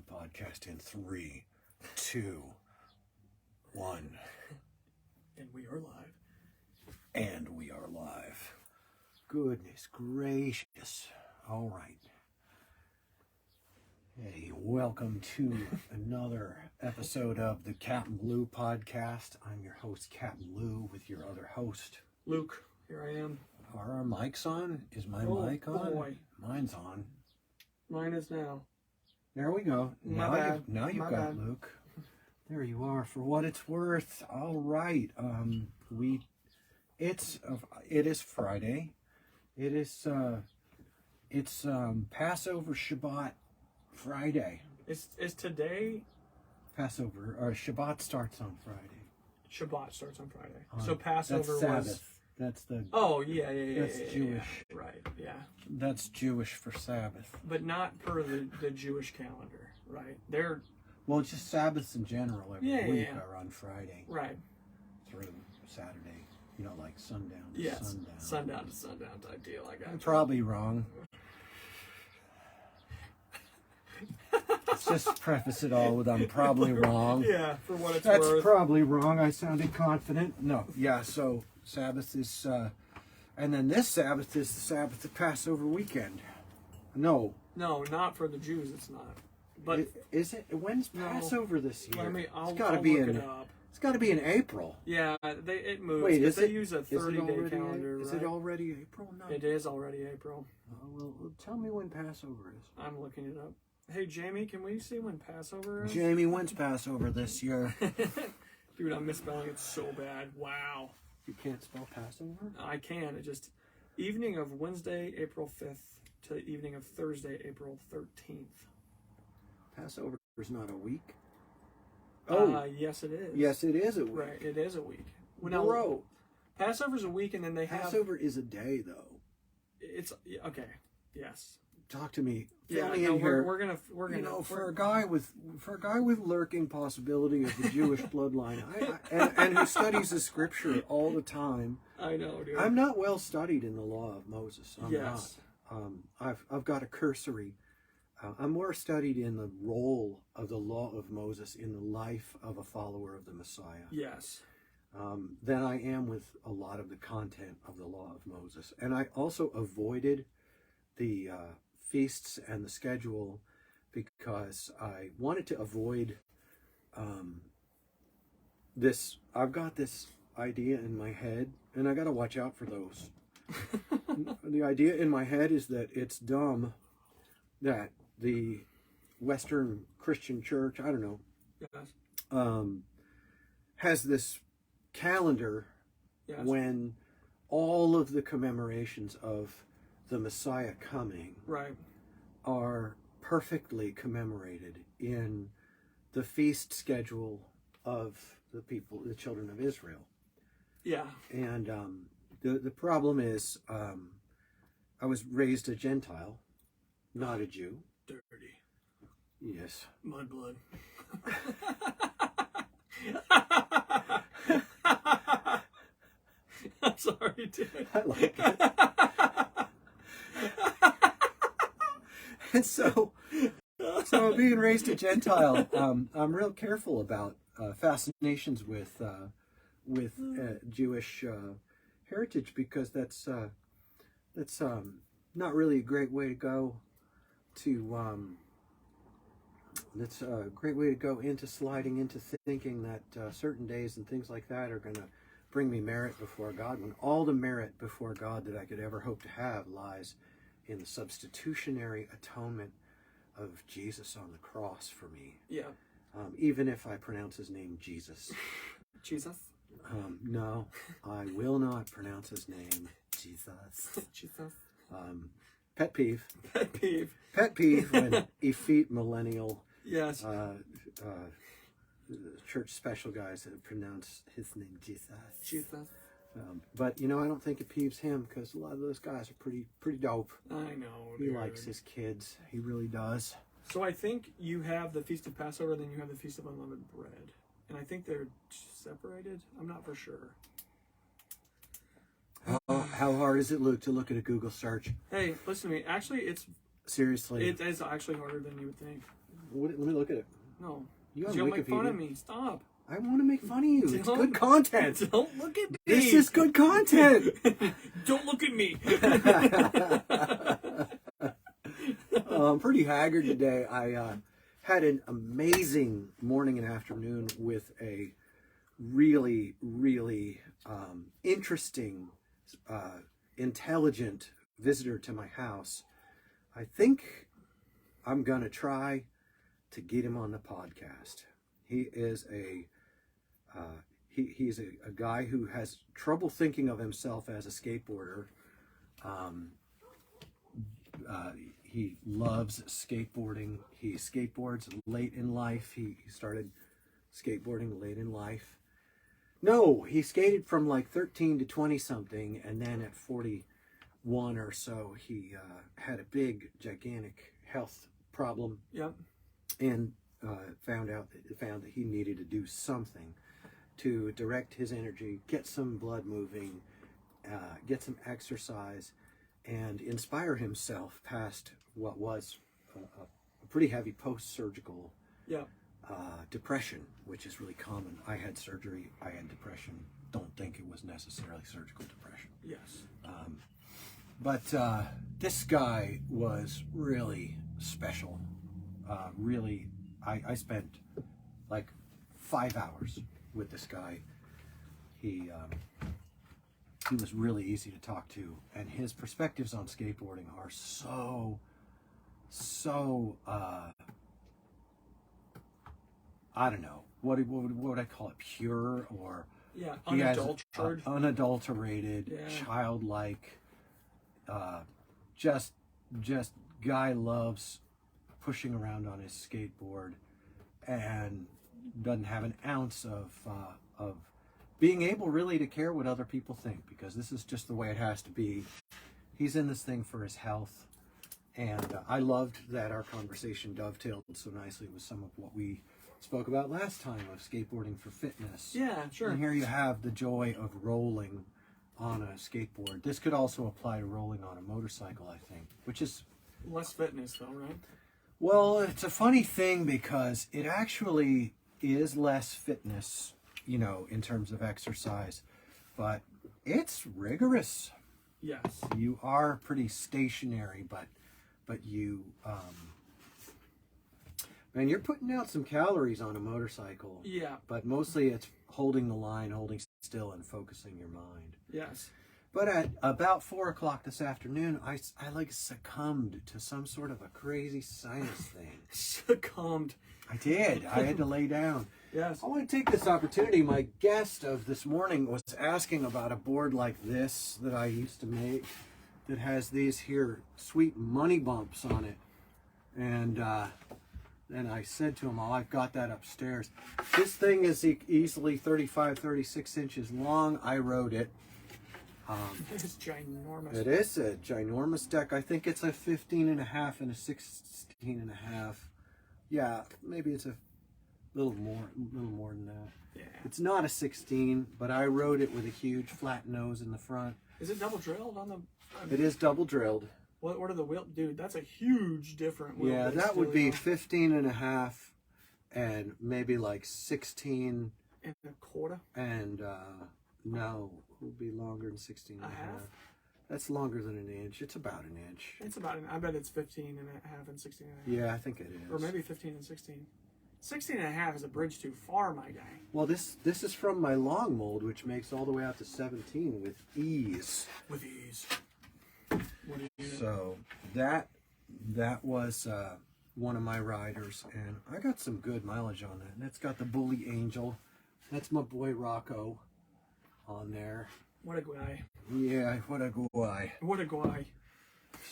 CapmLew podcast in 3, 2, 1. And we are live. And we are live. Goodness gracious. All right. Hey, welcome to another episode of the CapmLew podcast. I'm your host, CapmLew, with your other host, Luke. Here I am. Are our mics on? Is my mic on? Boy. Mine's on. Mine is now. There we go. My Now bad. you've My got bad. Luke. There you are. For what it's worth. All right. It is Friday. It's Passover Shabbat Friday. Is today Passover Shabbat starts on Friday. Shabbat starts on Friday. So Passover that's Sabbath. was. That's the. Oh yeah. That's Jewish. Yeah. Right. Yeah. That's Jewish for Sabbath. But not per the Jewish calendar, right? They're Well, just Sabbaths in general every week yeah. are on Friday right. through Saturday. You know, like sundown to Yes. sundown. Sundown to sundown type deal. I got I'm you. probably wrong. Let's just preface it all with I'm probably wrong. Yeah, for what it's That's worth. probably wrong. I sounded confident. No, yeah, so Sabbath is, and then this Sabbath is the Sabbath of Passover weekend. No. No, not for the Jews. It's not. But Is it? When's No. Passover this year? I'll it's got to look be it in. up. It's got to be in April. Yeah, it moves. Wait, is they it? use a Is it 30-day already? calendar, Is right? it already April? No. It is already April. Well, tell me when Passover is. I'm looking it up. Hey, Jamie, can we see when Passover is? Jamie, when's Passover this year? Dude, I'm misspelling it so bad. Wow. You can't spell Passover? I can. It just evening of Wednesday, April 5th to evening of Thursday, April 13th. Passover is not a week. Yes, it is. Yes, it is a week. Right, it is a week. Bro, Passover's a week, and then they have. Passover is a day, though. It's okay. Yes. Talk to me. Yeah. Fill me No, in here. we're gonna. You know, for a guy with lurking possibility of the Jewish bloodline, and who studies the scripture all the time. I know, dude. I'm not well studied in the law of Moses. I'm Yes. not. I've got a cursory. I'm more studied in the role of the law of Moses in the life of a follower of the Messiah. Yes. Than I am with a lot of the content of the law of Moses. And I also avoided the feasts and the schedule because I wanted to avoid this. I've got this idea in my head, and I got to watch out for those. The idea in my head is that it's dumb that the Western Christian Church, I don't know, Yes. has this calendar Yes. when all of the commemorations of the Messiah coming Right. are perfectly commemorated in the feast schedule of the people, the children of Israel. Yeah. And the problem is, I was raised a Gentile, not a Jew. Dirty. Yes. Mudblood. I'm sorry, dude. I like it. And so being raised a Gentile, I'm real careful about fascinations with Jewish heritage because that's not really a great way to go to. That's a great way to go into sliding into thinking that certain days and things like that are going to bring me merit before God, when all the merit before God that I could ever hope to have lies in the substitutionary atonement of Jesus on the cross for me. Yeah. Even if I pronounce his name Jesus. Jesus. No, I will not pronounce his name Jesus. Jesus. Pet peeve. Pet peeve. Pet peeve when effete millennial Yes. church special guys that pronounce his name Jesus. Jesus. But you know, I don't think it peeves him because a lot of those guys are pretty dope. I know. He Dude. likes his kids. He really does. So I think you have the Feast of Passover, then you have the Feast of Unleavened Bread, and I think they're separated. I'm not for sure. How hard is it, Luke, to look at a Google search? Hey, listen to me. Actually, Seriously. it is actually harder than you would think. Let me look at it. No. You on Don't make fun Wikipedia? of me. Stop. I want to make fun of you. It's Don't- good content. Don't look at me. This is good content. Don't look at me. I'm pretty haggard today. I had an amazing morning and afternoon with a really, really interesting, intelligent visitor to my house. I think I'm going to try to get him on the podcast. He is he's a guy who has trouble thinking of himself as a skateboarder. He loves skateboarding. He skateboards late in life. He started skateboarding late in life. No, he skated from like 13 to 20 something, and then at 41 or so, he had a big, gigantic health problem. Yep. And found that he needed to do something to direct his energy, get some blood moving, get some exercise, and inspire himself past what was a pretty heavy post-surgical depression, which is really common. I had surgery, I had depression. Don't think it was necessarily surgical depression. Yes. But this guy was really special. Really, I spent like 5 hours with this guy. He was really easy to talk to, and his perspectives on skateboarding are so I don't know, what would I call it, pure, or Unadulterated. Unadulterated, childlike, just guy loves pushing around on his skateboard and doesn't have an ounce of being able really to care what other people think, because this is just the way it has to be. He's in this thing for his health, and I loved that our conversation dovetailed so nicely with some of what we spoke about last time of skateboarding for fitness. Yeah, sure. And here you have the joy of rolling on a skateboard. This could also apply to rolling on a motorcycle, I think, which is less fitness though, right? Well, it's a funny thing because it actually is less fitness, you know, in terms of exercise, but it's rigorous. Yes. You are pretty stationary, but you, man, you're putting out some calories on a motorcycle. Yeah. But mostly it's holding the line, holding still, and focusing your mind. Yes. But at about 4 o'clock this afternoon, I like succumbed to some sort of a crazy sinus thing. Succumbed. I did. I had to lay down. Yes. I want to take this opportunity. My guest of this morning was asking about a board like this that I used to make that has these here sweet money bumps on it. And then I said to him, oh, I've got that upstairs. This thing is easily 35, 36 inches long. I rode it. It's ginormous. It is a ginormous deck. I think it's a 15 and a half and a 16 and a half. Yeah, maybe it's a little more than that. Yeah. It's not a 16, but I rode it with a huge flat nose in the front. Is it double drilled on the? It is double drilled. What are the wheel? Dude, that's a huge different wheel. Yeah, that would be 15 and a half and maybe like 16 and a quarter. And no, it would be longer than 16 and a half. That's longer than an inch. It's about an inch. It's about I bet it's 15 and a half and 16 and a half. Yeah, I think it is. Or maybe 15 and 16. 16 and a half is a bridge too far, my guy. Well, this is from my long mold, which makes all the way out to 17 with ease. With ease. So that was one of my riders, and I got some good mileage on that. And that's got the Bully Angel. That's my boy Rocco on there. What a guy. Yeah, what a guy. What a guy.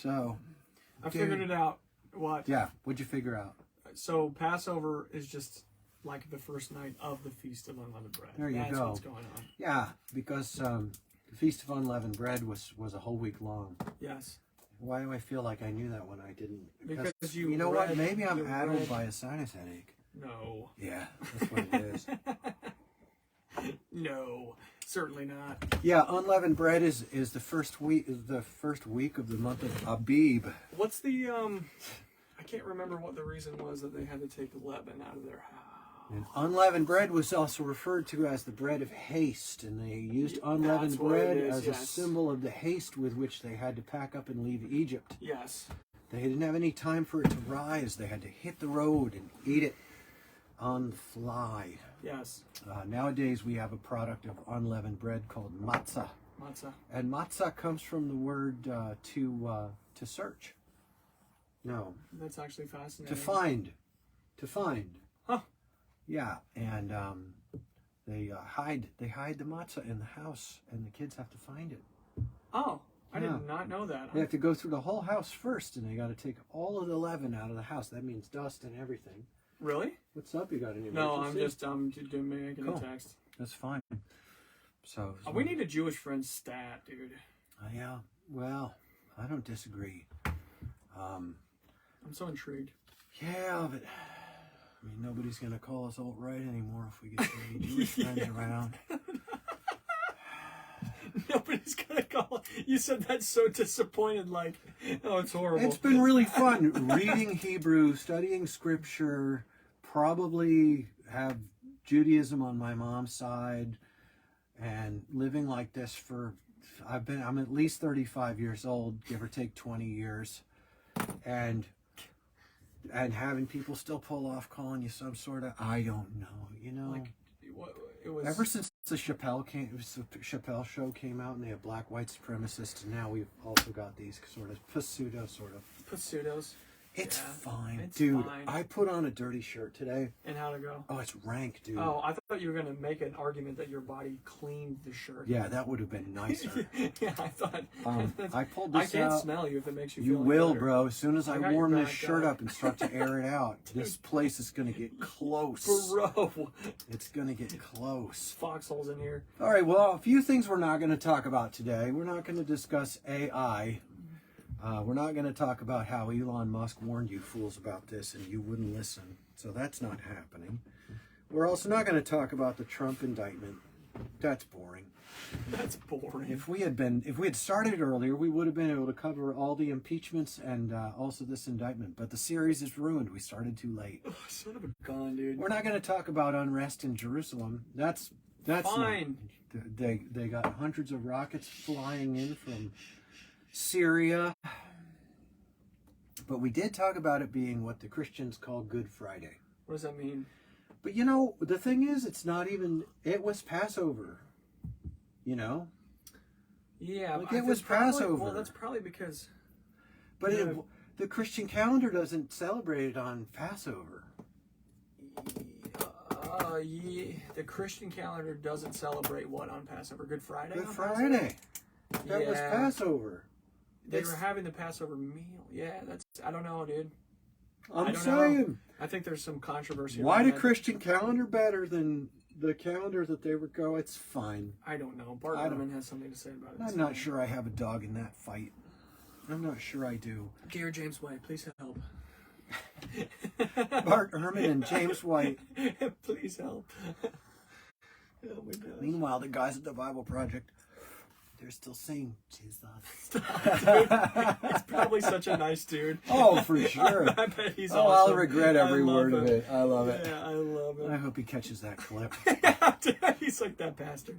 So I figured it out. What? Yeah, what'd you figure out? So Passover is just like the first night of the Feast of Unleavened Bread. There you go. That's what's going on. Yeah, because the Feast of Unleavened Bread was a whole week long. Yes. Why do I feel like I knew that when I didn't? Because you know what? Maybe I'm addled by a sinus headache. No. Yeah, that's what it is. No, certainly not. Yeah, unleavened bread is the first week of the month of Abib. What's the I can't remember what the reason was that they had to take leaven out of their house. And unleavened bread was also referred to as the bread of haste, and they used unleavened That's what bread it is, as a symbol of the haste with which they had to pack up and leave Egypt. Yes. They didn't have any time for it to rise. They had to hit the road and eat it on the fly. Yes. Nowadays, we have a product of unleavened bread called matzah. Matzah. And matzah comes from the word to search. No. That's actually fascinating. To find. To find. Huh. Yeah, and they hide the matzah in the house, and the kids have to find it. Oh, I Yeah. did not know that. They have to go through the whole house first, and they got to take all of the leaven out of the house. That means dust and everything. Really? What's up? You got any emergency? No, I'm just making Cool. a text. That's fine. So We need a Jewish friend stat, dude. yeah. Well, I don't disagree. I'm so intrigued. Yeah, but I mean, nobody's gonna call us alt-right anymore if we get so many Jewish friends around. Nobody's gonna call. You said that so disappointed, like, oh, it's horrible. It's been really fun reading Hebrew, studying scripture, probably have Judaism on my mom's side, and living like this for, I'm at least 35 years old, give or take 20 years, and having people still pull off calling you some sort of, I don't know, you know. Like, it was Ever since the Chappelle show came out, and they have black white supremacists, and now we've also got these sort of pseudos. It's Yeah, fine, it's dude. fine. I put on a dirty shirt today. And how'd it go? Oh, it's rank, dude. Oh, I thought you were gonna make an argument that your body cleaned the shirt. Yeah, that would have been nicer. Yeah, I thought. I pulled I this can't out. smell you if it makes you. You feel will, better. bro. As soon as I I got warm your this back shirt up. up and start to air it out, this place is gonna get close. Bro, It's gonna get close. foxholes in here. All right, well, a few things we're not going to talk about today. We're not going to discuss AI. We're not going to talk about how Elon Musk warned you fools about this and you wouldn't listen. So that's not happening. We're also not going to talk about the Trump indictment. That's boring. That's boring. If we had started earlier, we would have been able to cover all the impeachments and also this indictment. But the series is ruined. We started too late. Ugh, son of a gun, dude. We're not going to talk about unrest in Jerusalem. That's Fine. They got hundreds of rockets flying in from Syria. But we did talk about it being what the Christians call Good Friday. What does that mean? But you know, the thing is, it was Passover. You know? Yeah, Like, but it was probably- Passover. Well, that's probably because. But Yeah. the Christian calendar doesn't celebrate it on Passover. Yeah, the Christian calendar doesn't celebrate what on Passover? Good Friday? Good on Friday. Passover? That was Yeah. Passover. They It's- were having the Passover meal. Yeah, I don't know, dude. I I'm don't saying. know. I think there's some controversy. Why around the that. Christian calendar better than the calendar that they would go? It's fine. I don't know. Bart I don't- Ehrman has something to say about it. I'm not sure I have a dog in that fight. I'm not sure I do. Dear James White, please help. Bart Ehrman and James White. Please help. Oh my gosh. Meanwhile, the guys at the Bible Project, they're still saying Jesus. He's probably such a nice dude. Oh, for sure. I bet he's Oh, awesome. I'll regret every I love word of him. it. I love it. Yeah, I love I it. hope he catches that clip. He's like that bastard.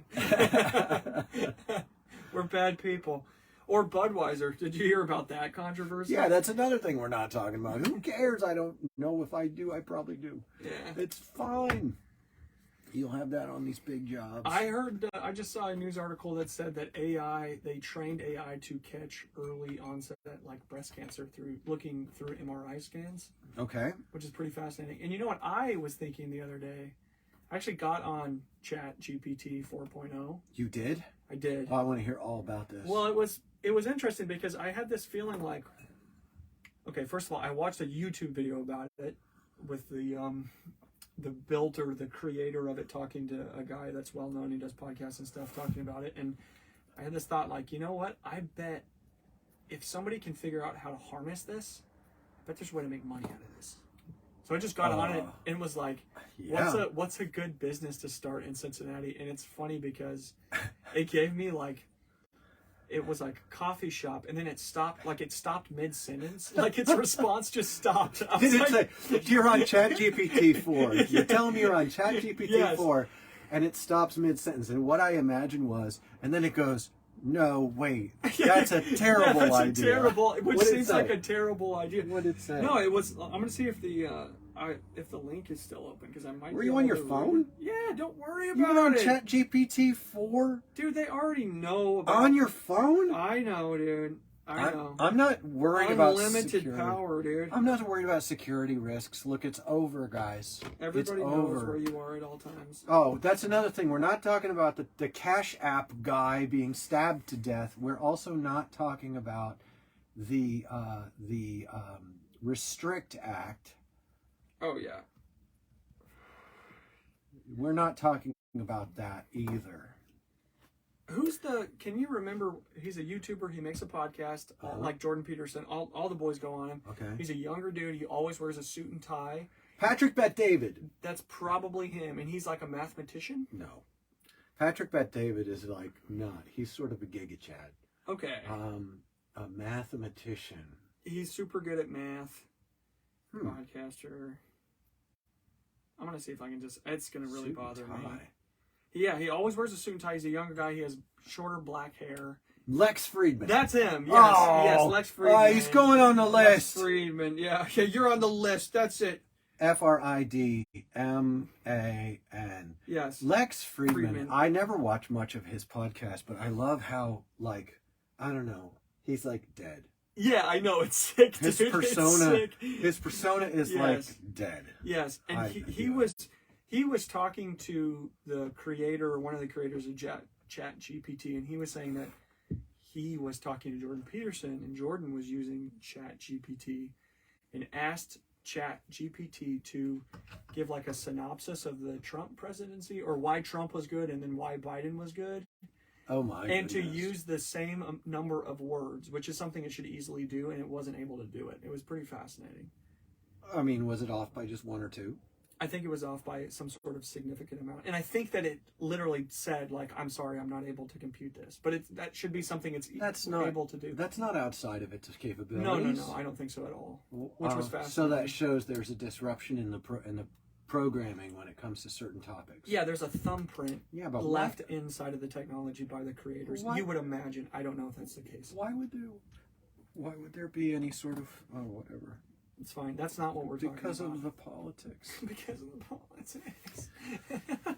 We're bad people. Or Budweiser. Did you hear about that controversy? Yeah, that's another thing we're not talking about. Who cares? I don't know if I do. I probably do. Yeah. It's fine. You'll have that on these big jobs. I heard, I just saw a news article that said that they trained AI to catch early onset, like breast cancer looking through MRI scans, Okay. which is pretty fascinating. And you know what I was thinking the other day? I actually got on Chat GPT 4.0. You did? I did. Oh, I want to hear all about this. Well, it was interesting because I had this feeling like, okay, first of all, I watched a YouTube video about it with the builder, the creator of it, talking to a guy that's well known. He does podcasts and stuff, talking about it. And I had this thought, like, you know what? I bet if somebody can figure out how to harness this, I bet there's a way to make money out of this. So I just got on it and was like, yeah. what's a good business to start in Cincinnati? And it's funny because it gave me like it was like a coffee shop, and then it stopped mid-sentence. Like its response just stopped. I was Did it like, say, you're on ChatGPT 4. You're telling me you're on ChatGPT 4, and it stops mid-sentence. And what I imagined was, and then it goes, no, wait, that's a terrible idea. Which seems like a terrible idea. What did it say? No, it was. I'm gonna see if the link is still open, because I might. Were you on your phone? Yeah, don't worry You about were on it. ChatGPT 4? Dude, they already know about. On your phone? I know, dude. I know. I'm not worried about unlimited security. Power, dude. I'm not worried about security risks. Look, it's over, guys. Everybody it's knows over. where you are at all times. Oh, that's another thing. We're not talking about the Cash App guy being stabbed to death. We're also not talking about the Restrict Act. Oh, yeah. We're not talking about that either. Can you remember, he's a YouTuber, he makes a podcast, like Jordan Peterson, all the boys go on him. Okay. He's a younger dude, he always wears a suit and tie. Patrick Bet-David. That's probably him, and he's like a mathematician? No. Patrick Bet-David is like not. He's sort of a Giga Chad. Okay. A mathematician. He's super good at math. Podcaster. I'm going to see if I can it's going to really bother me. Yeah, he always wears a suit and tie. He's a younger guy. He has shorter black hair. Lex Friedman. That's him. Yes, yes, Lex Friedman. He's going on the list. Lex Friedman. Yeah, you're on the list. That's it. Fridman. Yes. Lex Friedman. I never watch much of his podcast, but I love how, like, I don't know, he's like dead. Yeah, I know, it's sick. His dude. persona, it's sick. his persona is like dead. Yes, and he was talking to the creator, or one of the creators of ChatGPT, and he was saying that he was talking to Jordan Peterson, and Jordan was using ChatGPT and asked ChatGPT to give like a synopsis of the Trump presidency, or why Trump was good and then why Biden was good. Oh my And goodness. to use the same number of words, which is something it should easily do, and it wasn't able to do it. It was pretty fascinating. I mean, was it off by just one or two? I think it was off by some sort of significant amount. And I think that it literally said, like, I'm sorry, I'm not able to compute this. But that should be something it's not able to do. That's not outside of its capabilities. No, I don't think so at all. Which was fascinating. So that shows there's a disruption in the programming when it comes to certain topics. Yeah, there's a thumbprint but left inside of the technology by the creators. You would imagine. I don't know if that's the case. Why would there be any sort of whatever? It's fine. That's not what we're talking about. Because of the politics. Because of the politics.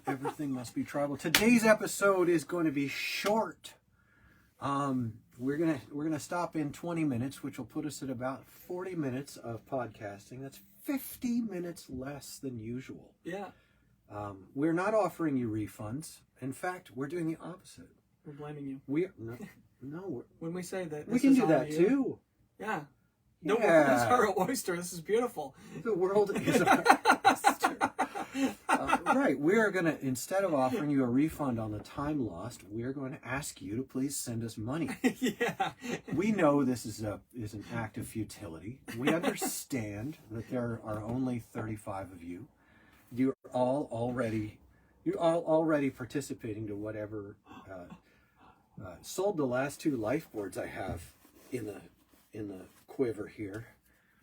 Everything must be tribal. Today's episode is going to be short. We're gonna stop in 20 minutes, which will put us at about 40 minutes of podcasting. That's 50 minutes less than usual. Yeah. We're not offering you refunds. In fact, we're doing the opposite. We're blaming you. No. When we say that, we can do that too. Yeah. The world is our oyster. This is beautiful. The world is our oyster. Right. We're going to, instead of offering you a refund on the time lost, we're going to ask you to please send us money. Yeah. We know this is an act of futility. We understand that there are only 35 of you. You're all already participating to whatever. Sold the last 2 life boards I have in the quiver here.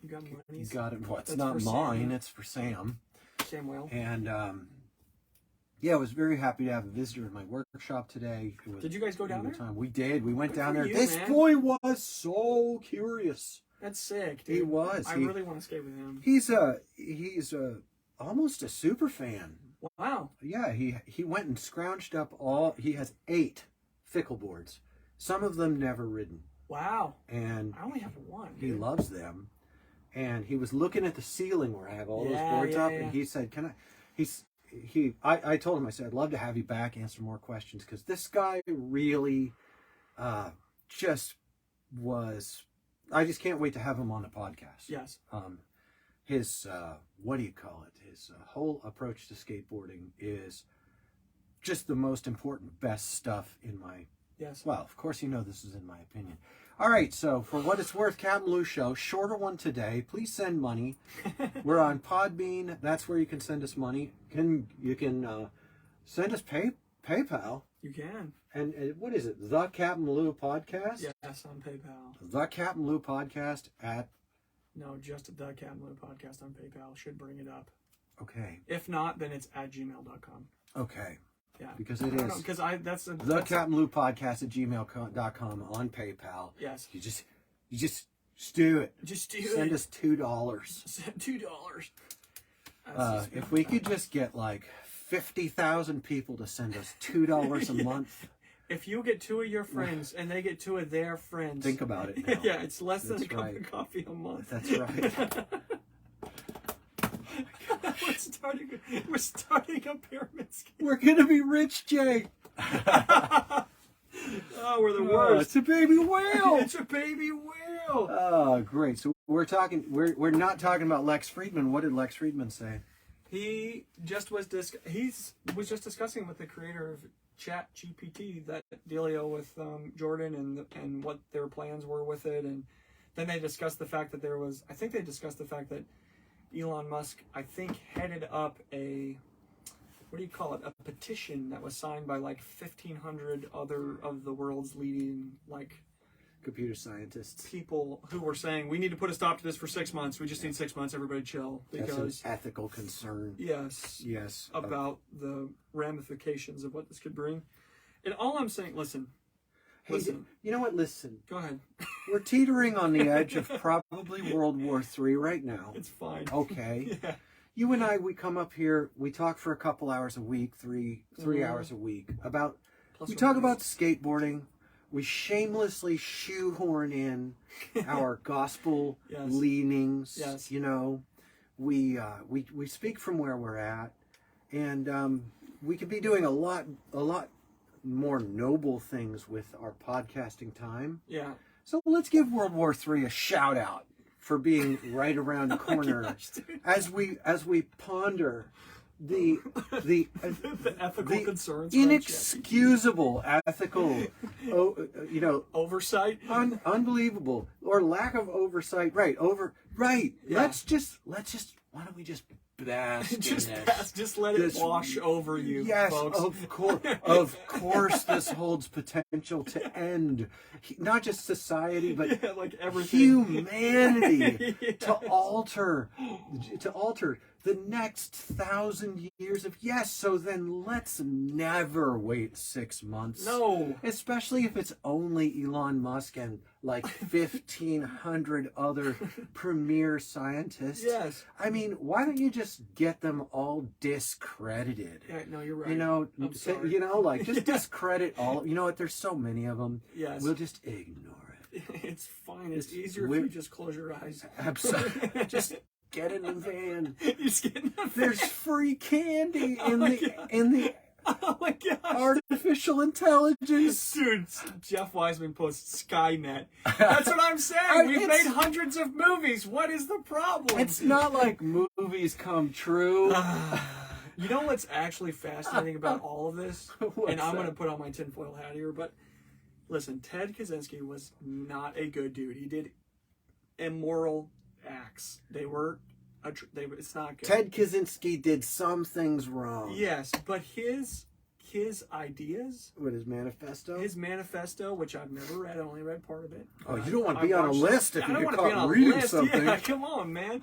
You got money. You got it. Well, it's not mine. Sam. It's for Sam. Samuel. And I was very happy to have a visitor in my workshop today. Did you guys go down there? We did. We went down there. This boy was so curious. That's sick, dude. He was. I really want to skate with him. He's almost a super fan. Wow. Yeah, he went and scrounged up he has 8 fickle boards. Some of them never ridden. Wow. And I only have 1. He dude. loves them. And he was looking at the ceiling where I have all those boards up, and he said, "Can I?" I told him, I said, "I'd love to have you back, answer more questions, because this guy really, just was. I just can't wait to have him on the podcast." Yes. His what do you call it? His whole approach to skateboarding is just the most important, best stuff in my. Yes. Well, of course, this is in my opinion. All right, so for what it's worth, CapmLew Show, shorter one today. Please send money. We're on Podbean. That's where you can send us money. You can send us PayPal. You can. And what is it? The CapmLew podcast? Yes, on PayPal. The CapmLew podcast at... No, just the CapmLew podcast on PayPal. Should bring it up. Okay. If not, then it's at gmail.com. Okay. Yeah. Because it is. Because that's the CapmLew podcast at gmail.com on PayPal. Yes. You just do it. Just do Send it. us $2. Send $2. If we could just get like 50,000 people to send us $2 a month. If you get 2 of your friends and they get 2 of their friends. Think about it now. Yeah, it's less than That's a cup right. of coffee a month. That's right. We're starting a pyramid scheme. We're going to be rich, Jay. Oh, we're the Oh, worst. it's a baby whale. It's a baby whale. Oh, great. So we're not talking about Lex Friedman. What did Lex Friedman say? He just was just discussing with the creator of ChatGPT that dealio with Jordan and what their plans were with it, and then they discussed the fact that that Elon Musk headed up a a petition that was signed by like 1,500 other of the world's leading Computer scientists. people who were saying we need to put a stop to this for 6 months. We just need 6 months. Everybody chill, because That's an ethical concern. yes, about the ramifications of what this could bring. And all I'm saying, listen. You know what? Listen. Go ahead. We're teetering on the edge of probably World War III right now. It's fine. Okay. Yeah. You and I, we come up here, we talk for a couple hours a week, three hours a week about. We talk about skateboarding. We shamelessly shoehorn in our gospel leanings. Yes. You know, we speak from where we're at, and we could be doing a lot more noble things with our podcasting time. Yeah. So let's give World War III a shout out for being right around the corner. as we ponder the ethical concerns, inexcusable ethical, oversight, unbelievable, or lack of oversight. Right. Yeah. Let's just. Why don't we just bask in this? Just let it wash over you. Yes, folks. of course, this holds potential to end not just society, but everything. Humanity. to alter the next 1,000 years of So then let's never wait 6 months. No, especially if it's only Elon Musk and 1,500 other premier scientists. Yes. I mean, why don't you just get them all discredited? Yeah, no, you're right. I'm sorry. Just discredit all. You know what? There's so many of them. Yes. We'll just ignore it. It's fine. It's easier if you just close your eyes. Absolutely. Just get in the van. Just get in the van. There's free candy in the Oh my gosh. artificial intelligence. Dude, Jeff Wiseman posts Skynet. That's what I'm saying. We've made hundreds of movies. What is the problem? It's not like movies come true. You know what's actually fascinating about all of this? What's and I'm going to that? put on my tinfoil hat here, but listen, Ted Kaczynski was not a good dude. He did immoral acts. It's not good. Ted Kaczynski did some things wrong. Yes, but his ideas, What, his manifesto? which I've never read, I only read part of it. Oh, you don't want to be on a list if you get caught reading something. Yeah, come on, man.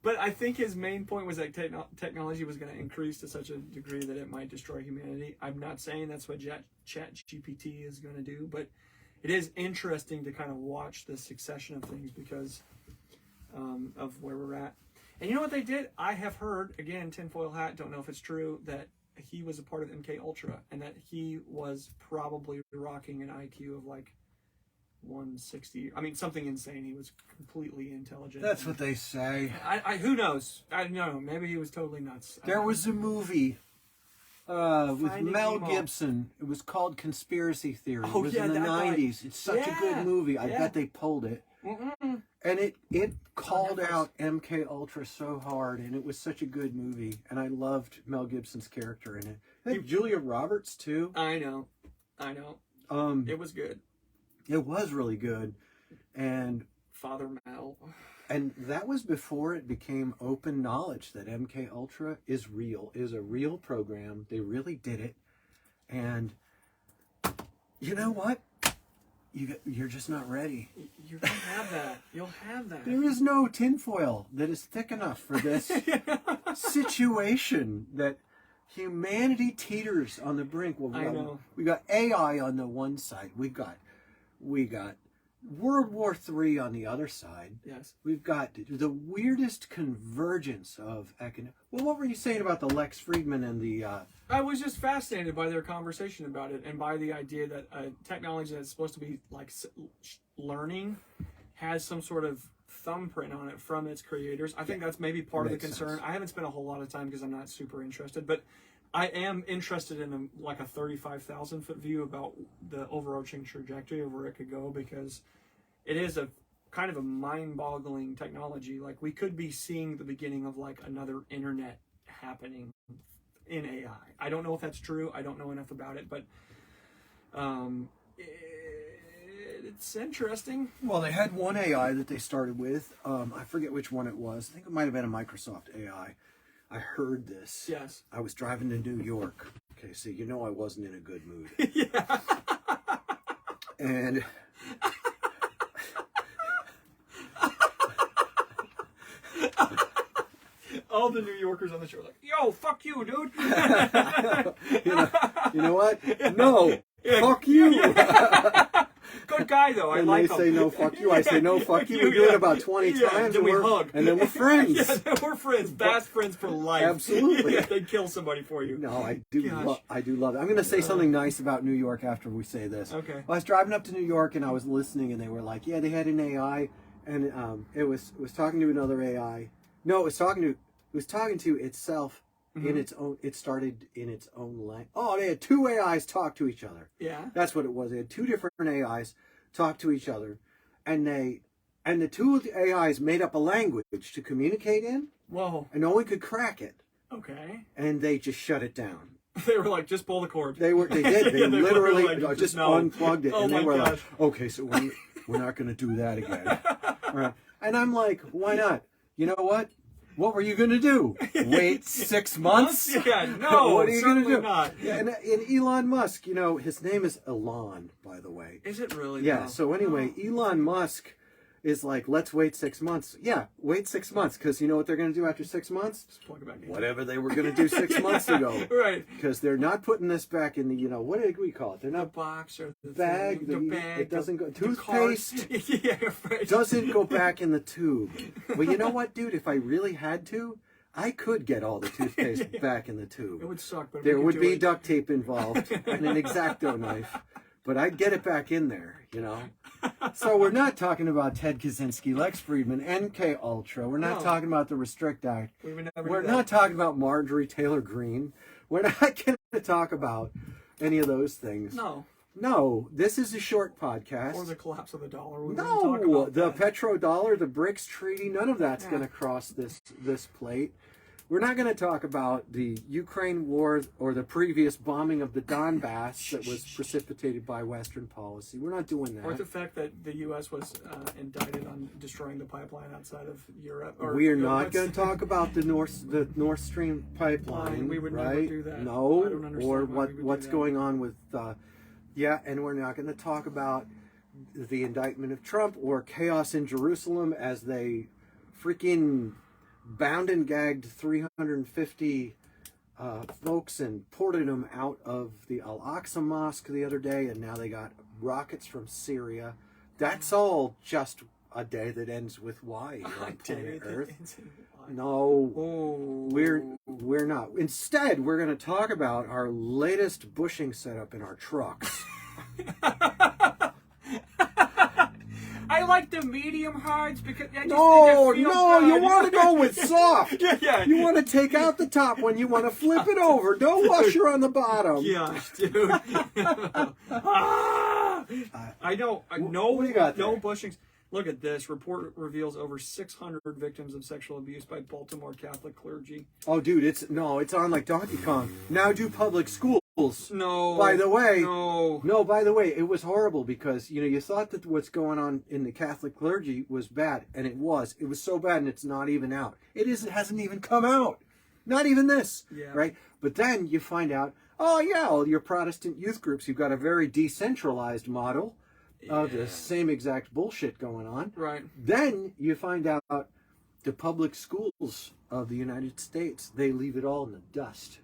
But I think his main point was that technology was going to increase to such a degree that it might destroy humanity. I'm not saying that's what ChatGPT is going to do, but it is interesting to kind of watch the succession of things because of where we're at. And you know what they did? I have heard, again, tinfoil hat, don't know if it's true, that he was a part of MK Ultra and that he was probably rocking an IQ of 160. I mean, something insane. He was completely intelligent. That's what they say. Who knows? I don't know. Maybe he was totally nuts. There was a movie with Finding Mel Nemo. Gibson. It was called Conspiracy Theory. Oh, It was yeah, in the that guy. 90s. It's such a good movie. I bet they pulled it. Mm-mm. And it called out MK Ultra so hard, and it was such a good movie. And I loved Mel Gibson's character in it. I think Julia Roberts too. I know. It was good. It was really good, and Father Mel. And that was before it became open knowledge that MK Ultra is real, is a real program. They really did it, And you know what? You're just not ready. You're gonna have that. You'll have that. There is no tinfoil that is thick enough for this situation that humanity teeters on the brink. Well, I know. We got AI on the one side. We got World War III on the other side. Yes. We've got the weirdest convergence of economic. Well, what were you saying about the Lex Friedman and the? I was just fascinated by their conversation about it and by the idea that technology that's supposed to be like learning has some sort of thumbprint on it from its creators. I think that's maybe part of the concern. Sense. I haven't spent a whole lot of time because I'm not super interested, but I am interested in like a 35,000 foot view about the overarching trajectory of where it could go, because it is a kind of a mind-boggling technology. Like, we could be seeing the beginning of like another internet happening in AI. I don't know if that's true. I don't know enough about it, but it's interesting. Well, they had one AI that they started with. I forget which one it was. I think it might have been a Microsoft AI. I heard this. Yes. I was driving to New York. Okay, so you know I wasn't in a good mood. Yeah. And all the New Yorkers on the show are like, yo, fuck you, dude. you know what? No, fuck you. Good guy, though. I And like they him. say no, fuck you. I say no, fuck you. We do it about 20 times. Then we hug. And then we're friends. Yeah, we're friends. Fast friends for life. Absolutely. Yeah, they'd kill somebody for you. No, I do. Gosh. I do love it. I'm going to say something nice about New York after we say this. Okay. Well, I was driving up to New York and I was listening, and they were like, "Yeah, they had an AI, and it was talking to another AI. No, it was talking to itself in its own. It started in its own language. Oh, they had two AIs talk to each other. Yeah. That's what it was. They had two different AIs talk to each other, and the two of the AIs made up a language to communicate in, Whoa. and no one could crack it, Okay. and they just shut it down. They were like, just pull the cord. They did. They Yeah, literally like, just no. unplugged it, Oh and they my were gosh. like, "Okay, so we're not going to do that again." All right. And I'm like, "Why not? You know what? What were you going to do? Wait 6 months? Yeah, no, what are you going to do?" not. Yeah, and Elon Musk, his name is Elon, by the way. Is it really? Yeah. though? So anyway, Elon Musk is like, "Let's wait 6 months." Yeah, wait 6 months, because you know what they're going to do after 6 months? Just plug it back in. Whatever they were going to do 6 months ago. Right. Because they're not putting this back in the, what did we call it? They're The not box or the bag. thing, the bag. It doesn't go. the cart. Toothpaste Yeah, right. doesn't go back in the tube. Well, you know what, dude? If I really had to, I could get all the toothpaste back in the tube. It would suck, but There we could would do be it. duct tape involved and an X-Acto knife, but I'd get it back in there, So we're not talking about Ted Kaczynski, Lex Friedman, MK Ultra. We're not No. talking about the Restrict Act. We would never We're do that. not talking about Marjorie Taylor Greene. We're not going to talk about any of those things. No. No, this is a short podcast. Or the collapse of the dollar. We wouldn't talk No, about the that. petrodollar, the BRICS treaty, none of that's Yeah. going to cross this plate. We're not going to talk about the Ukraine war or the previous bombing of the Donbass that was precipitated by Western policy. We're not doing that. Or the fact that the U.S. was indicted on destroying the pipeline outside of Europe. Or, We are you know, not what's- going to talk about the North Stream pipeline. We would right? never do that. No, I don't understand or why we would what's do that. going on with and we're not going to talk about the indictment of Trump or chaos in Jerusalem as they freaking bound and gagged 350 folks and ported them out of the Al-Aqsa Mosque the other day, and now they got rockets from Syria. That's all just a day that ends with Y on planet Earth. No, Oh. we're not. Instead, we're going to talk about our latest bushing setup in our trucks. I like the medium hards because I just No, think it feels no, you good. want to go with soft. Yeah. You want to take out the top one. You want to flip it over. Don't washer on the bottom. Gosh, dude. Ah! I don't. No, what do you got no there? bushings. Look at this. Report reveals over 600 victims of sexual abuse by Baltimore Catholic clergy. Oh, dude, it's on like Donkey Kong. Now do public schools. No. By the way, No. by the way, it was horrible because, you thought that what's going on in the Catholic clergy was bad, and it was. It was so bad, and it's not even out. It hasn't even come out. Not even this, Yeah. right? But then you find out Oh yeah, all your Protestant youth groups, you've got a very decentralized model of the same exact bullshit going on. Right. Then you find out the public schools of the United States, they leave it all in the dust.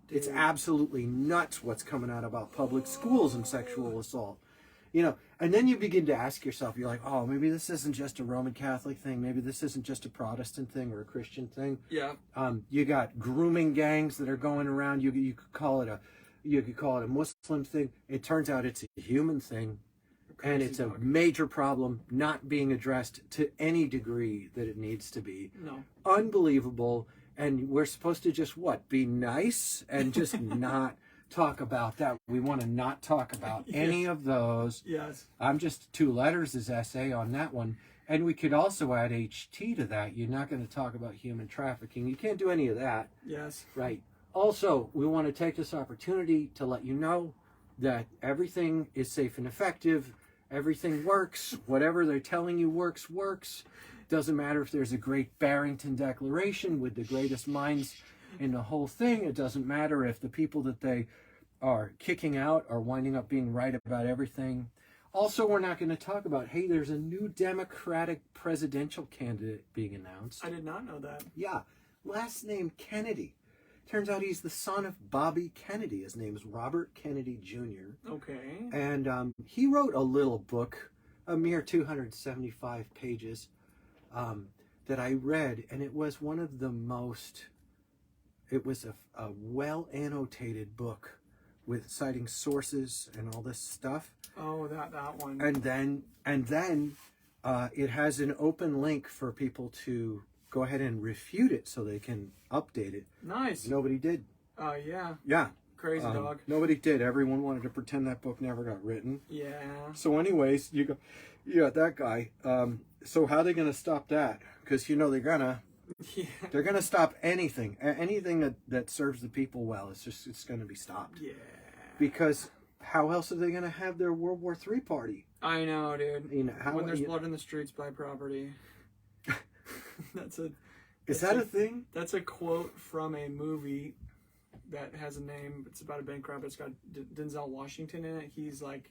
It's absolutely nuts what's coming out about public schools and sexual assault. You know, and then you begin to ask yourself, you're like, oh, maybe this isn't just a Roman Catholic thing. Maybe this isn't just a Protestant thing or a Christian thing. Yeah. You got grooming gangs that are going around. You could call it a Muslim thing. It turns out it's a human thing, and it's a major problem not being addressed to any degree that it needs to be. No. Unbelievable. And we're supposed to just be nice and just not talk about that. We want to not talk about any of those. Yes. I'm just 2 letters as essay on that one. And we could also add HT to that. You're not going to talk about human trafficking. You can't do any of that. Yes. Right. Also, we want to take this opportunity to let you know that everything is safe and effective. Everything works. Whatever they're telling you works. Doesn't matter if there's a great Barrington Declaration with the greatest minds in the whole thing. It doesn't matter if the people that they are kicking out are winding up being right about everything. Also, we're not going to talk about, hey, there's a new Democratic presidential candidate being announced. I did not know that. Yeah. Last name Kennedy. Turns out he's the son of Bobby Kennedy. His name is Robert Kennedy Jr. Okay. And he wrote a little book, a mere 275 pages, that I read, and it was one of the most, it was a well-annotated book with citing sources and all this stuff. Oh, that one. And then it has an open link for people to go ahead and refute it so they can update it. Nice. Nobody did. Yeah. Yeah. Crazy dog. Nobody did. Everyone wanted to pretend that book never got written. Yeah. So anyways, you got that guy. So how are they going to stop that? Because they're gonna stop anything that serves the people well. It's going to be stopped. Yeah. Because how else are they going to have their World War III party? I know, dude. When there's blood in the streets, buy property. Is that a thing? That's a quote from a movie that has a name. It's about a bank robbery. It's got Denzel Washington in it. He's like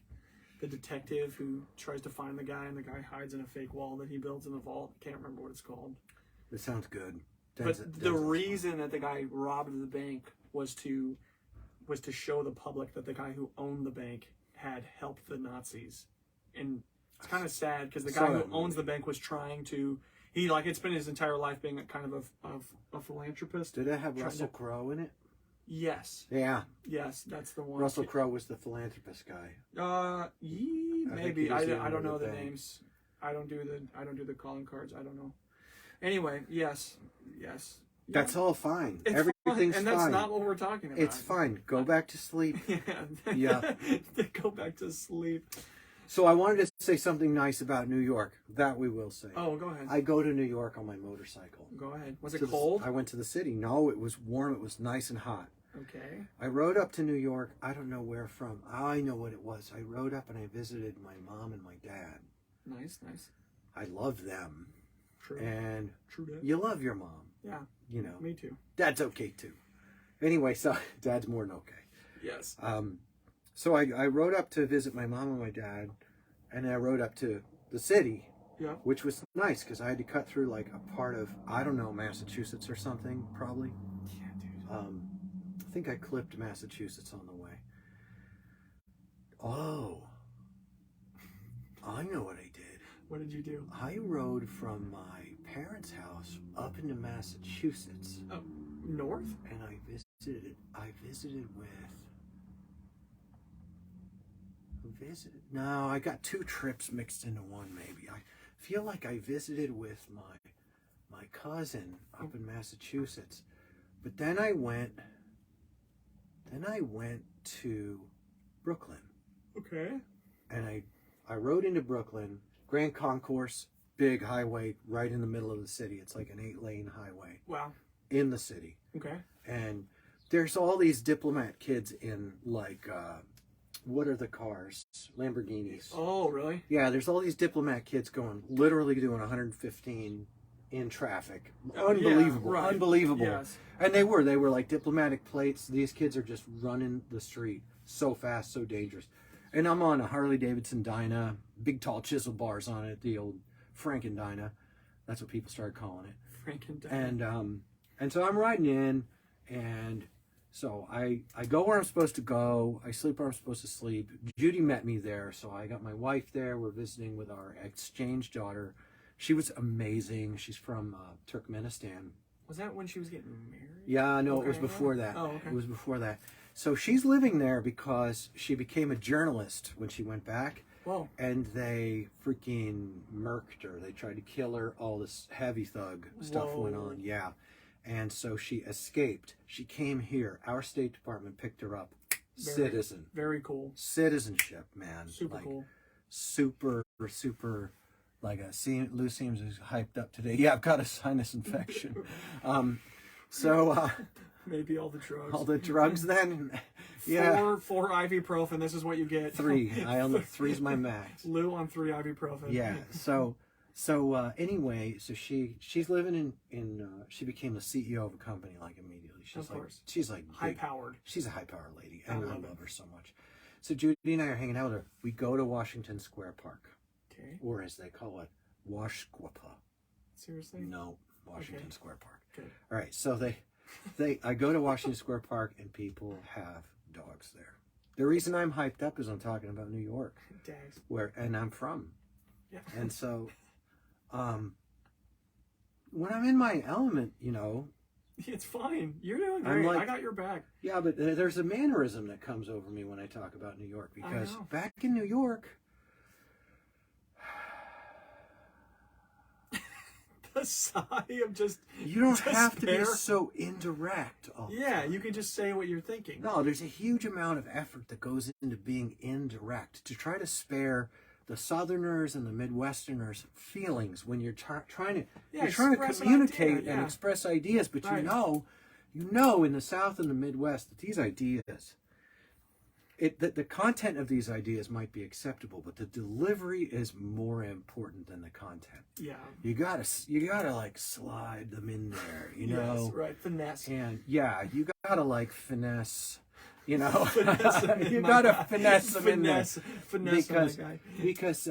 the detective who tries to find the guy, and the guy hides in a fake wall that he builds in the vault. Can't remember what it's called. It sounds good. But the reason that the guy robbed the bank was to show the public that the guy who owned the bank had helped the Nazis. And it's kind of sad because the guy who owns the bank was trying to. It's been his entire life being a kind of a philanthropist. Did it have Russell Crowe in it? Yes. Yeah. Yes, that's the one. Russell Crowe was the philanthropist guy. Maybe. I don't know the names. I don't do the calling cards. I don't know. Anyway, yes. That's all fine. Everything's fine. And that's not what we're talking about. It's fine. Go back to sleep. Yeah. Go back to sleep. So I wanted to say something nice about New York. That we will say. Oh, go ahead. I go to New York on my motorcycle. Go ahead. Was it cold? I went to the city. No, it was warm. It was nice and hot. Okay. I rode up to New York. I don't know where from. I know what it was. I rode up and I visited my mom and my dad. Nice. I love them. True. And True that. you love your mom. Yeah. Me too. Dad's okay too. Anyway, so Dad's more than okay. Yes. So I rode up to visit my mom and my dad, and I rode up to the city, which was nice because I had to cut through like a part of, I don't know, Massachusetts or something, probably. Yeah, dude. I think I clipped Massachusetts on the way. Oh, I know what I did. What did you do? I rode from my parents' house up into Massachusetts. Oh, north? And I visited with. No, I got 2 trips mixed into one. Maybe I feel like I visited with my cousin up in Massachusetts, but then I went to Brooklyn. Okay. And I rode into Brooklyn, Grand Concourse, big highway right in the middle of the city. It's like an 8-lane highway. Wow. In the city. Okay. And there's all these diplomat kids in like. What are the cars? Lamborghinis. Oh, really? Yeah, there's all these diplomat kids literally doing 115 in traffic. Yeah, Unbelievable, right. unbelievable. Yes. And they were like diplomatic plates. These kids are just running the street so fast, so dangerous. And I'm on a Harley Davidson Dyna, big tall chisel bars on it, the old Franken Dyna. That's what people started calling it. Franken Dyna. And so I'm riding in, and so I go where I'm supposed to go. I sleep where I'm supposed to sleep. Judy met me there, so I got my wife there. We're visiting with our exchange daughter. She was amazing. She's from Turkmenistan. Was that when she was getting married? Yeah, no, Okay, it was before that. Oh, okay. It was before that. So she's living there because she became a journalist when she went back. Whoa. And they freaking murked her. They tried to kill her. All this heavy thug stuff went on. Yeah. And so she escaped. She came here. Our State Department picked her up. Citizen. Very cool. Citizenship, man. Super like, cool. Super. Like Lew seems hyped up today. Yeah, I've got a sinus infection. Maybe all the drugs. All the drugs then. Yeah. Four ibuprofen. This is what you get. 3. Three's my max. Lew on 3 ibuprofen. Yeah. Anyway, so she's living in she became the CEO of a company like immediately. She's like high powered. She's a high powered lady, and I love her so much. So Judy and I are hanging out with her. We go to Washington Square Park. Okay. Or as they call it, Washquapa. Seriously? No, Washington Square Park. Okay. All right, so I go to Washington Square Park and people have dogs there. The reason I'm hyped up is I'm talking about New York, Dags. and I'm from. Yeah. And so, when I'm in my element, it's fine. You're doing great. I got your back. Yeah, but there's a mannerism that comes over me when I talk about New York because back in New York. The sigh of just you don't despair. have to be so indirect all the time. You can just say what you're thinking. No, there's a huge amount of effort that goes into being indirect to try to spare the Southerners and the Midwesterners feelings when you're trying to communicate and express ideas, but you know in the South and the Midwest that these ideas the content of these ideas might be acceptable, but the delivery is more important than the content. Yeah. You gotta like slide them in there, you know? Yes, right. Finesse. And you gotta like finesse, you gotta finesse them in there. Finesse because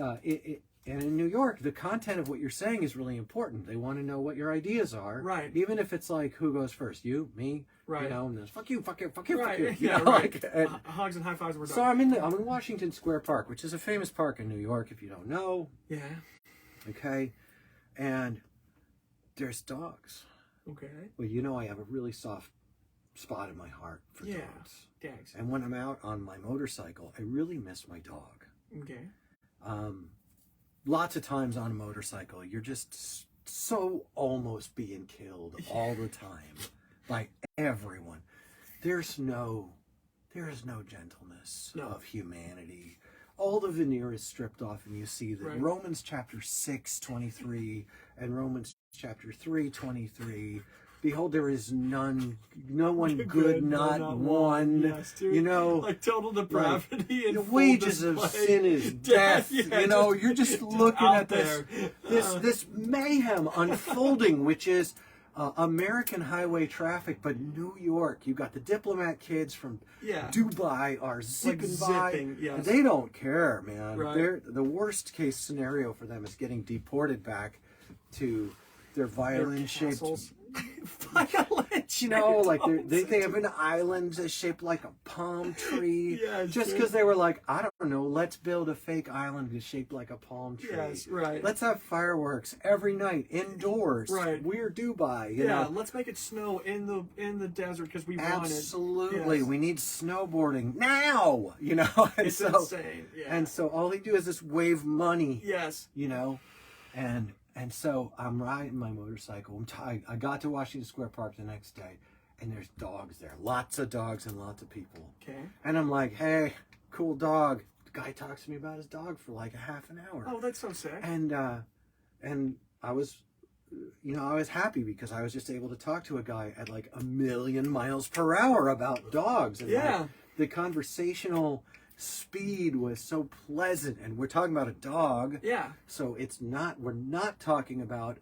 and in New York, the content of what you're saying is really important. They want to know what your ideas are. Right. Even if it's like, who goes first? You, me? Right. And then fuck you, fuck you, fuck you, right. fuck you. Right. Hugs and high fives were done. So I'm in Washington Square Park, which is a famous park in New York, if you don't know. Yeah. Okay. And there's dogs. Okay. Well, I have a really soft spot in my heart for dogs. Dags. And when I'm out on my motorcycle, I really miss my dog. Okay. Lots of times on a motorcycle, you're just so almost being killed all the time by everyone. There is no gentleness of humanity. All the veneer is stripped off, and you see that Romans chapter 6:23 and Romans chapter 3:23. Behold, there is no one good, not one. Yes, dude. Like total depravity and the wages of sin is death. You're just looking at this mayhem unfolding, which is American highway traffic, but New York. You got the diplomat kids from Dubai are zipping by. Yes. They don't care, man. Right. The worst case scenario for them is getting deported back to their violin-shaped. They have an island shaped like a palm tree. Just because they were like, I don't know, let's build a fake island shaped like a palm tree. Yes, right. Let's have fireworks every night indoors. Right. We're Dubai. You know? Let's make it snow in the desert because we want it. Absolutely. Yes. We need snowboarding now. And it's insane. Yeah. And so all they do is just wave money. Yes. And so I'm riding my motorcycle. I got to Washington Square Park the next day, and there's dogs there. Lots of dogs and lots of people. Okay. And I'm like, hey, cool dog. The guy talks to me about his dog for like a half an hour. Oh, that's so sick. And I was, I was happy because I was just able to talk to a guy at like 1,000,000 miles per hour about dogs. And the conversational speed was so pleasant, and we're talking about a dog. Yeah. So we're not talking about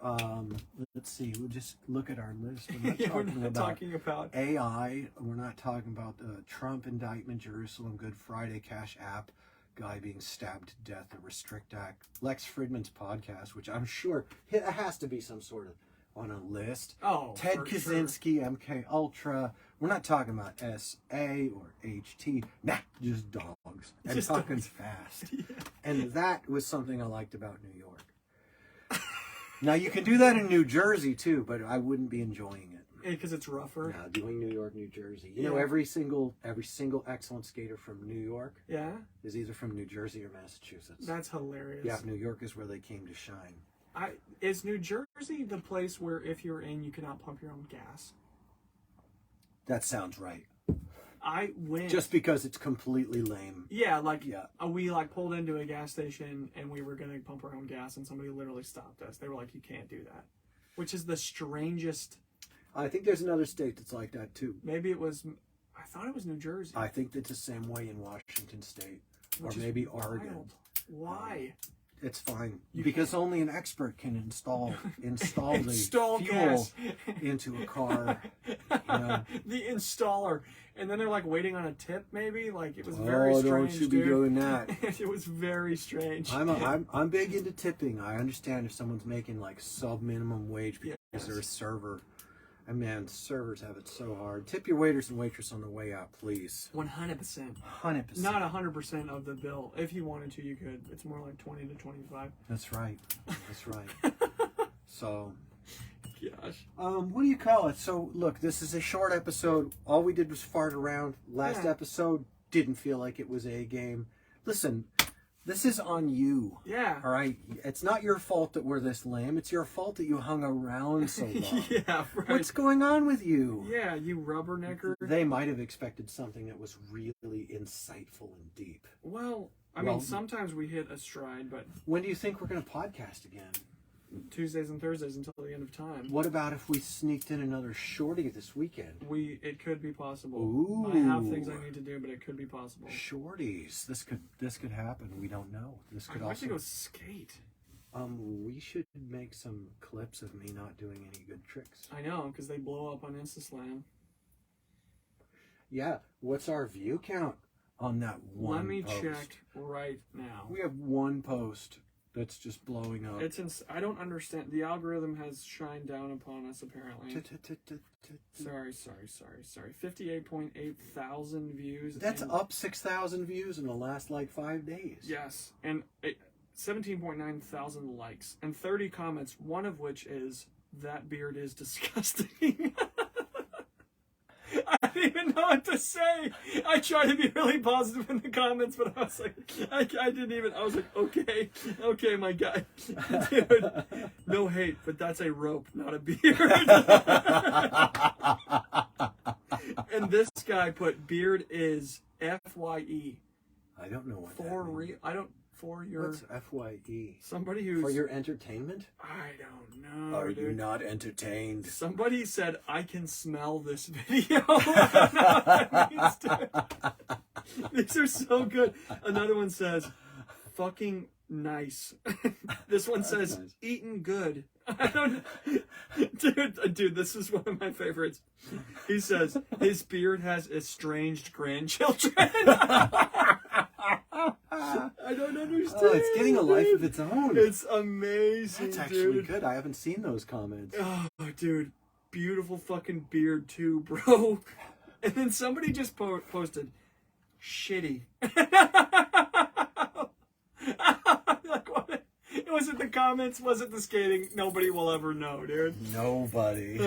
let's see. We'll just look at our list. We're not Yeah, we're talking not about talking about AI. We're not talking about Trump indictment, Jerusalem, Good Friday, Cash App, guy being stabbed to death, the Restrict Act, Lex Fridman's podcast, which I'm sure it has to be some sort of on a list. oh Ted for Kaczynski, MK Ultra. We're not talking about SA or HT. Nah, just dogs. And Just talking dogs. fast. Yeah. And that was something I liked about New York. Now, you can do that in New Jersey, too, but I wouldn't be enjoying it. Because it's rougher. No, doing New York, New Jersey. You know, Yeah. every single excellent skater from New York Yeah, is either from New Jersey or Massachusetts. that's hilarious. Yeah, New York is where they came to shine. Is New Jersey the place where if you're in, you cannot pump your own gas? That sounds right. I went. Just because it's completely lame. Yeah, like Yeah. we like pulled into a gas station and we were gonna pump our own gas and somebody literally stopped us. They were like, "You can't do that," which is the strangest. I think there's another state that's like that, too. Maybe it was. I thought it was New Jersey. I think that's the same way in Washington State. Or which is maybe wild. Oregon. Why? It's fine. You Because only an expert can install the Install fuel gas. into a car. You know? The installer, and then they're like waiting on a tip. Maybe like it was very Oh, strange. don't you be dude. doing that. It was very strange. I'm big into tipping. I understand if someone's making like sub minimum wage because Yes. they're a server. And man, servers have it so hard. Tip your waiters and waitress on the way out, please. 100%. 100%. Not 100% of the bill. If you wanted to, you could. It's more like 20 to 25. That's right. That's right. So, Gosh. what do you call it? So, look, this is a short episode. All we did was fart around. Last Yeah. episode didn't feel like it was a game. Listen, this is on you. Yeah. All right? It's not your fault that we're this lame. It's your fault that you hung around so long. Yeah, right. What's going on with you? Yeah, you rubbernecker. They might have expected something that was really insightful and deep. Well, I Well- mean, sometimes we hit a stride, but When do you think we're going to podcast again? Tuesdays and Thursdays until the end of time. What about if we sneaked in another shorty this weekend? It could be possible. Ooh. I have things I need to do, but it could be possible. Shorties. This could happen. We don't know. This could I'd like to also. go skate. We should make some clips of me not doing any good tricks. I know, because they blow up on InstaSlam. Yeah. What's our view count on that one? Let me post? check right now. We have one post that's just blowing up. I don't understand. The algorithm has shined down upon us, apparently. Sorry. 58.8 thousand views. That's and- up 6,000 views in the last like 5 days. Yes, and 17.9 thousand likes and 30 comments. One of which is that beard is disgusting. I didn't even know what to say. I tried to be really positive in the comments, but I was like, I didn't even. I was like, okay, my guy, dude, no hate, but that's a rope, not a beard. And this guy put beard is FYE. I don't know what For that means. real. I don't. For your. What's FYE? Somebody who's. For your entertainment? I don't know. Are dude. you not entertained? Somebody said, I can smell this video. I don't know what that means, dude. These are so good. Another one says, fucking nice. This one says, nice. eating good. I don't dude, this is one of my favorites. He says, his beard has estranged grandchildren. I don't understand. Oh, it's getting a life dude. of its own. It's amazing, That's actually dude. good. I haven't seen those comments. Oh, dude, beautiful fucking beard too, bro. And then somebody just posted, shitty. Like, what? Was it the comments? Was it the skating? Nobody will ever know, dude. Nobody.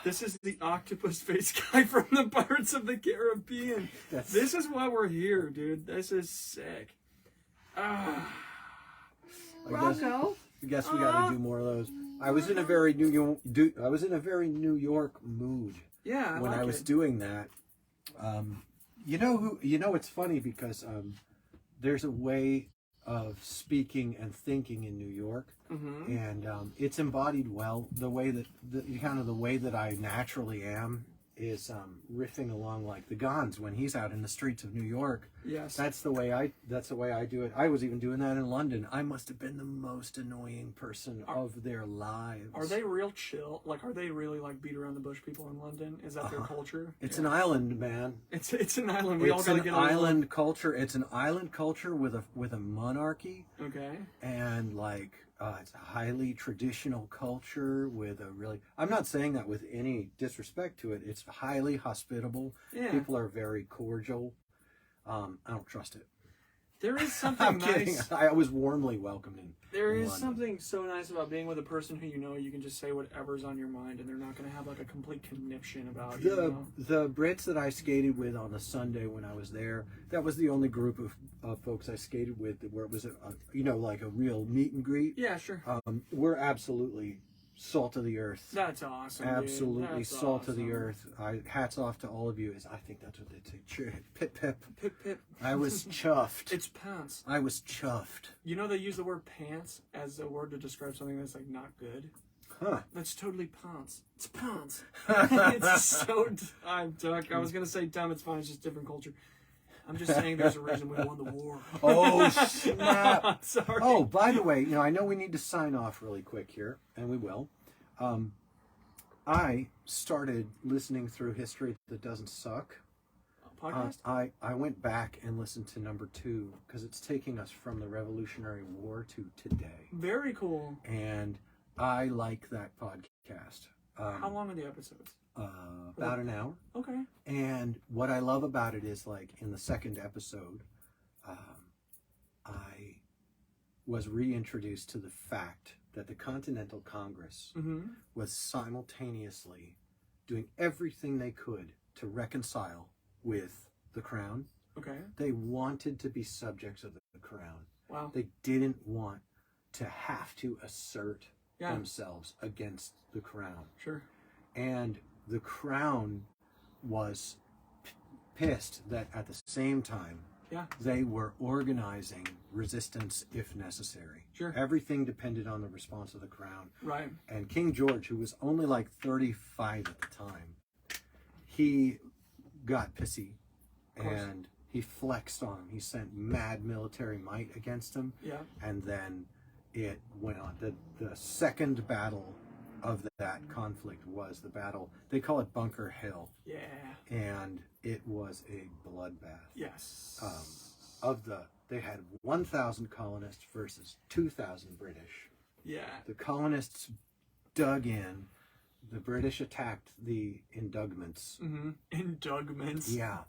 This is the octopus face guy from the Pirates of the Caribbean. This is why we're here, dude. This is sick. I Rocco. guess we got to do more of those. I was in a very New York mood Yeah, when like I was it. doing that. It's funny because there's a way of speaking and thinking in New York, and it's embodied well the way that the way that I naturally am is riffing along like the Gons when he's out in the streets of New York. Yes. That's the way I do it. I was even doing that in London. I must have been the most annoying person of their lives. Are they real chill? Like, are they really like beat around the bush people in London? Is that their culture? It's an island, man. It's an island. We all gotta get along. Island culture. It's an island culture with a monarchy. Okay. And like it's a highly traditional culture with a really. I'm not saying that with any disrespect to it. It's highly hospitable. Yeah. People are very cordial. I don't trust it. There is something I'm nice. kidding. I was warmly welcomed in. There in is London. something so nice about being with a person who you know you can just say whatever's on your mind, and they're not going to have like a complete conniption about you. You know? The Brits that I skated with on the Sunday when I was there, that was the only group of folks I skated with where it was like a real meet and greet. Yeah, sure. We're absolutely salt of the earth. That's awesome. Absolutely Dude. That's salt awesome. of the earth. Hats off to all of you. I think that's what they say. Pip pip. Pip pip. I was chuffed. It's pants. I was chuffed. You know they use the word pants as a word to describe something that's like not good. Huh. That's totally pants. It's pants. It's so. I was gonna say dumb. It's fine. It's just different culture. I'm just saying there's a reason we won the war. Oh, snap. Sorry. Oh, by the way, I know we need to sign off really quick here, and we will. I started listening through History That Doesn't Suck. Podcast? I went back and listened to number 2 because it's taking us from the Revolutionary War to today. Very cool. And I like that podcast. How long are the episodes? About an hour. Okay. And what I love about it is, like, in the second episode, I was reintroduced to the fact that the Continental Congress was simultaneously doing everything they could to reconcile with the crown. Okay. They wanted to be subjects of the crown. Wow. They didn't want to have to assert Yeah. themselves against the crown. Sure. And the crown was pissed that at the same time Yeah. they were organizing resistance if necessary. Sure. Everything depended on the response of the crown. Right. And King George, who was only like 35 at the time, he got pissy and he flexed on him. He sent mad military might against him. Yeah. And then it went on. The second battle of that conflict was the battle, they call it Bunker Hill. Yeah. And it was a bloodbath. Yes. They had 1,000 colonists versus 2,000 British. Yeah. The colonists dug in. The British attacked the indugments. Indugments. Yeah.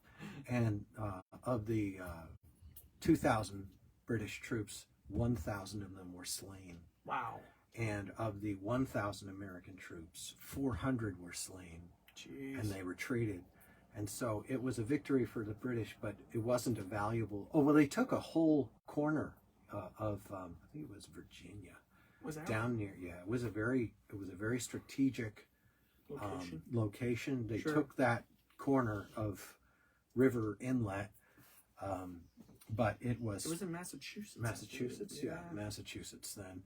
And of the 2,000 British troops, 1,000 of them were slain. Wow. And of the 1,000 American troops, 400 were slain. Jeez. And they retreated. And so it was a victory for the British, but it wasn't a valuable. Oh, well, they took a whole corner of I think it was Virginia. Was that Down near? Yeah, it was a very strategic location. They Sure. took that corner of River Inlet, but it was in Massachusetts. Massachusetts. Yeah, Massachusetts then,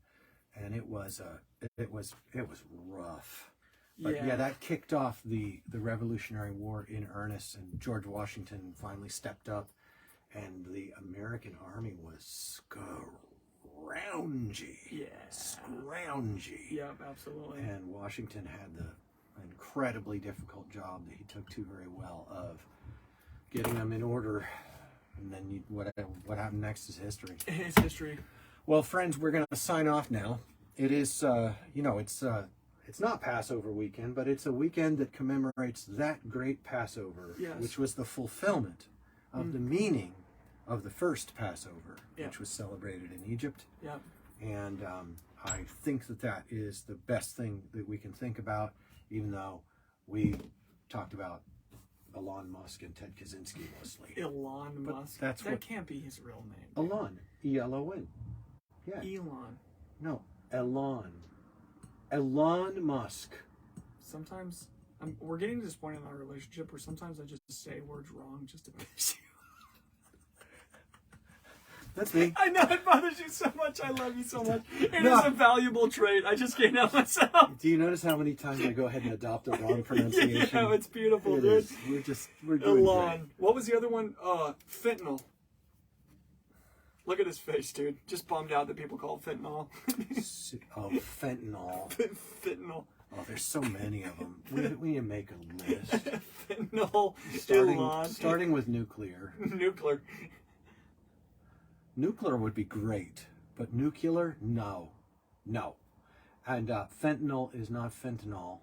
and it was rough. But yeah, that kicked off the Revolutionary War in earnest, and George Washington finally stepped up, and the American army was scroungy. Yeah. Scroungy. Yep, absolutely. And Washington had the incredibly difficult job that he took to very well of getting them in order. And then what happened next is history. It's history. Well, friends, we're going to sign off now. It is, it's not Passover weekend, but it's a weekend that commemorates that great Passover, which was the fulfillment of the meaning of the first Passover, which was celebrated in Egypt. Yeah. And I think that is the best thing that we can think about, even though we talked about Elon Musk and Ted Kaczynski mostly. Elon Musk. That can't be his real name. Elon. E-L-O-N. Yeah. Elon. No, Elon. Elon Musk. Sometimes we're getting to this point in our relationship where sometimes I just say words wrong just to piss you. That's me. I know it bothers you so much. I love you so much. It No. is a valuable trait. I just can't help myself. Do you notice how many times I go ahead and adopt the wrong pronunciation? Yeah, it's beautiful, It dude. is. We're doing great. Elon. What was the other one? Fentanyl. Look at his face, dude. Just bummed out that people call it fentanyl. Oh, fentanyl. Fentanyl. Oh, there's so many of them. We need to make a list. Fentanyl. Elon. Starting with nuclear. Nuclear. Nuclear would be great, but nuclear, no. No. And fentanyl is not fentanyl.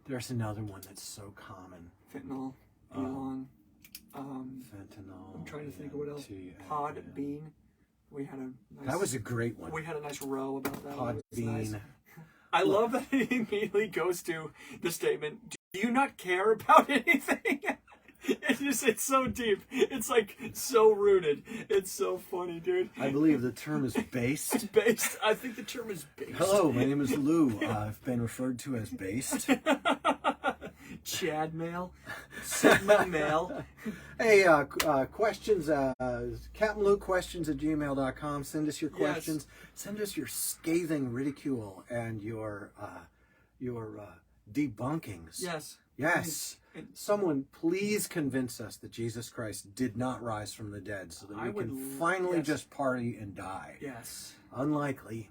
There's another one that's so common. Fentanyl. Elon. Fentanyl. I'm trying to think of what else. FT, Pod bean. We had a nice, that was a great one. We had a nice row about that. Pod It was bean. nice. I love that it immediately goes to the statement, do you not care about anything? It's so deep. It's like so rooted. It's so funny, dude. I believe the term is based. Based. I think the term is based. Hello, my name is Lew. I've been referred to as based. Chad mail. Sigma mail. Hey, questions, CapmLew questions at gmail.com. Send us your questions. Yes. Send us your scathing ridicule and your debunkings. Yes. Yes. Someone please convince us that Jesus Christ did not rise from the dead so that we can finally just party and die. Yes. Unlikely.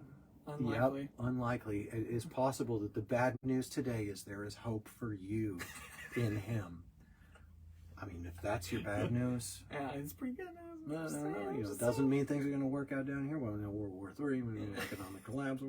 Unlikely. Yep, unlikely. It is possible that the bad news today is there is hope for you in him. I mean, if that's your bad news, Yeah, it's pretty good. no, it doesn't mean things are going to work out down here. Well, we know World War III, we know economic collapse,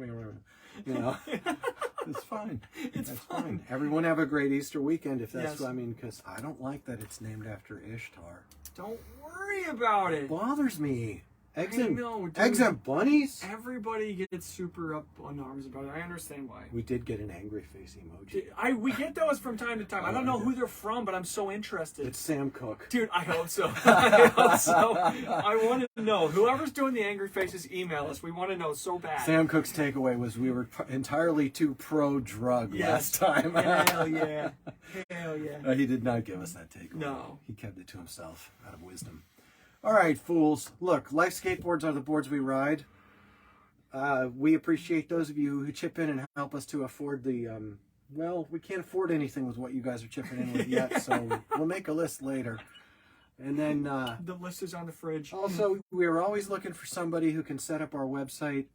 it's fine. That's fine. Everyone have a great Easter weekend if that's what I mean, because I don't like that it's named after Ishtar. Don't worry about it. It bothers me. Eggs I know, dude. eggs and bunnies? Everybody gets super up on arms about it. I understand why. We did get an angry face emoji. We get those from time to time. I don't know who they're from, but I'm so interested. It's Sam Cooke. Dude, I hope so. I hope so. I want to know. Whoever's doing the angry faces, email us. We want to know so bad. Sam Cooke's takeaway was we were entirely too pro-drug last time. Hell yeah. Hell yeah. He did not give us that takeaway. No. He kept it to himself out of wisdom. All right, fools. Look, life skateboards are the boards we ride. We appreciate those of you who chip in and help us to afford the, well, we can't afford anything with what you guys are chipping in with yet, so we'll make a list later. And then... the list is on the fridge. Also, we're always looking for somebody who can set up our website.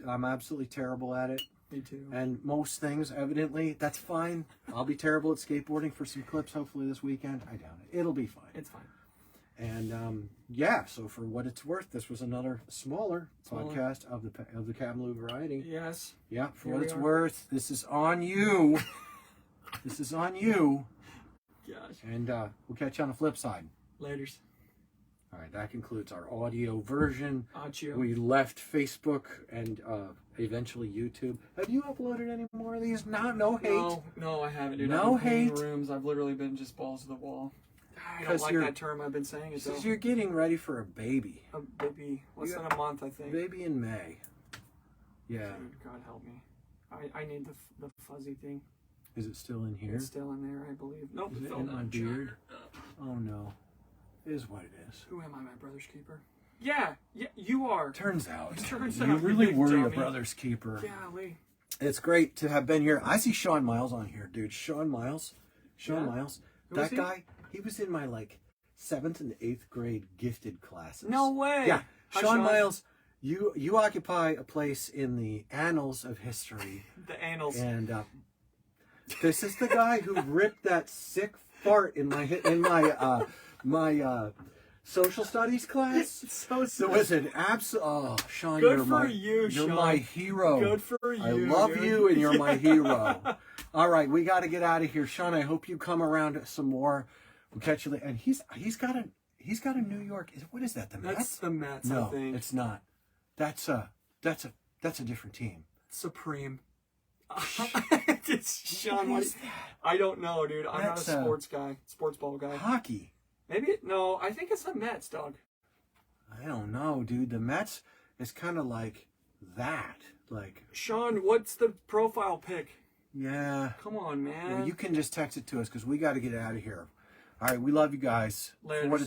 I'm absolutely terrible at it. Me too. And most things, evidently, that's fine. I'll be terrible at skateboarding for some clips, hopefully this weekend. I doubt it. It'll be fine. It's fine. And yeah, so for what it's worth, this was another smaller podcast of the CapmLew variety. Yes. Yeah, for what it's worth, this is on you. This is on you. Gosh. And we'll catch you on the flip side. Laters. All right, that concludes our audio version. Achio. We left Facebook and eventually YouTube. Have you uploaded any more of these? No hate. No, I haven't, dude. No I've been cleaning hate. Rooms. I've literally been just balls to the wall. I don't like that term. I've been saying it though. Because you're getting ready for a baby. A baby. Less than a month, I think. Baby in May. Yeah. Dude, God help me. I need the fuzzy thing. Is it still in here? It's still in there, I believe. Nope. Is it in my beard? Oh no. It is what it is. Who am I, my brother's keeper? Yeah, you are. Turns out. Turns you out, really big were dummy. your brother's keeper. Golly. It's great to have been here. I see Sean Miles on here, dude. Sean Miles. Miles. Who was That guy, he was in my 7th and 8th grade gifted classes. No way. Yeah. Hi, Sean Sean. Miles, you occupy a place in the annals of history. The annals. And this is the guy who ripped that sick fart in my social studies class. So There was an absolute. Oh, Sean, Good you're for you, You're Sean. my hero. Good for you. I love dude. you, and you're my hero. All right, we got to get out of here, Sean. I hope you come around some more. We'll catch you later. And he's got a New York. What is that? The Mets? That's the Mets. No, I think it's not. That's a different team. Supreme. It's Sean. I don't know, dude. I'm not a sports guy, sports ball guy. Hockey. Maybe no. I think it's the Mets, dog. I don't know, dude. The Mets is kind of like that. Like Sean, what's the profile pic? Yeah. Come on, man. Well, you can just text it to us because we got to get out of here. All right, we love you guys. Later. For what